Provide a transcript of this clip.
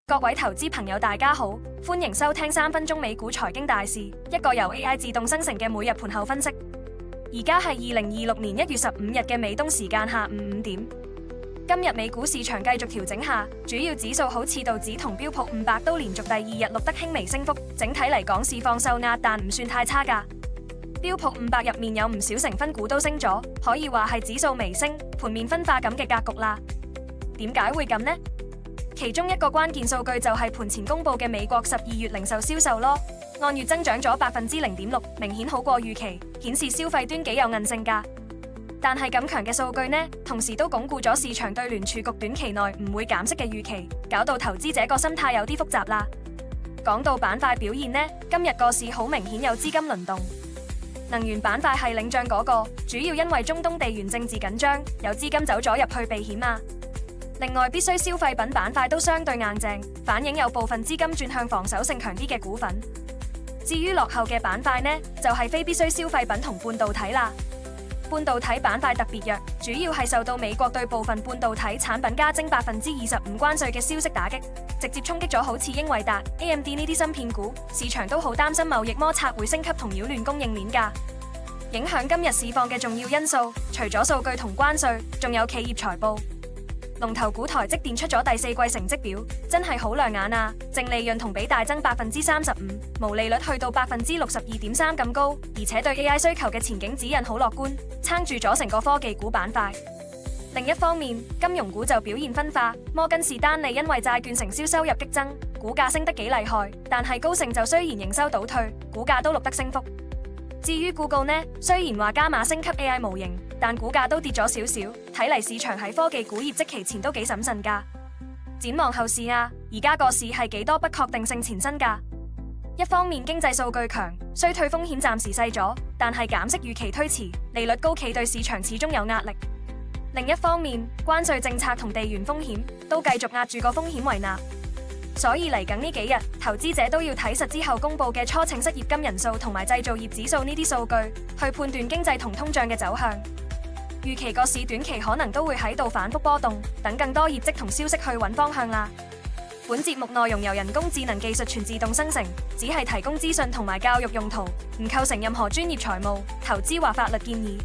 各位投資朋友大家好，歡迎收聽3分鐘美股財經大事，一個由 AI 自動生成嘅每日盤後分析。而家係2026年1月15日嘅美東時間下午5點。今日美股市場繼續調整下，主要指數好似道指同標普500都連續第2日錄得輕微升幅，整體嚟講市況受壓，但唔算太差㗎。標普500入面有唔少成分股都升咗，可以話係指數微升，盤面分化咁嘅格局啦。點解會咁呢？其中一個關鍵數據就係盤前公布嘅美國12月零售銷售咯，按月增長咗0.6%，明顯好過預期，顯示消費端幾有韌性㗎。但係咁強嘅數據呢，同時都鞏固咗市場對聯儲局短期內唔會減息嘅預期，搞到投資者個心態有啲複雜啦。講到板塊表現呢，今日個市好明顯有資金輪動，能源板塊係領漲嗰個，主要因為中東地緣政治緊張，有資金走咗入去避險啊。另外，必需消費品板塊都相對硬淨，反映有部分資金轉向防守性強啲嘅股份。至於落後嘅板塊呢，就係非必需消費品同半導體啦。半導體板塊特別弱，主要係受到美國對部分半導體產品加徵25%關稅嘅消息打擊，直接衝擊咗好似英偉達、AMD 呢啲芯片股，市場都好擔心貿易摩擦會升級同擾亂供應鏈㗎。影響今日市況嘅重要因素，除咗數據同關稅，仲有企業財報。龍頭股台積電出咗第4季成績表，真係好亮眼啊！淨利潤同比大增35%，毛利率去到62.3%咁高，而且對 AI 需求嘅前景指引好樂觀，撐住咗成個科技股板塊。另一方面，金融股就表現分化，摩根士丹利因為債券承銷收入激增，股價升得幾厲害，但係高盛就雖然營收倒退，股價都錄得升幅。至於Google呢，雖然話加碼升級 AI 模型，但股價都跌咗少少，睇嚟市場喺科技股業績期前都幾審慎㗎。展望後市啊，而家個市係幾多不確定性纏身㗎。一方面經濟數據強，衰退風險暫時細咗，但係減息預期推遲，利率高企對市場始終有壓力。另一方面，關稅政策同地緣風險都繼續壓住個風險為納。所以嚟緊呢幾日，投資者都要睇實之後公布嘅初請失業金人數同埋製造業指數呢啲數據，去判斷經濟同通脹嘅走向。預期個市短期可能都會喺度反覆波動，等更多業績同消息去揾方向啦。本節目內容由人工智能技術全自動生成，只係提供資訊同埋教育用途，唔構成任何專業財務、投資或法律建議。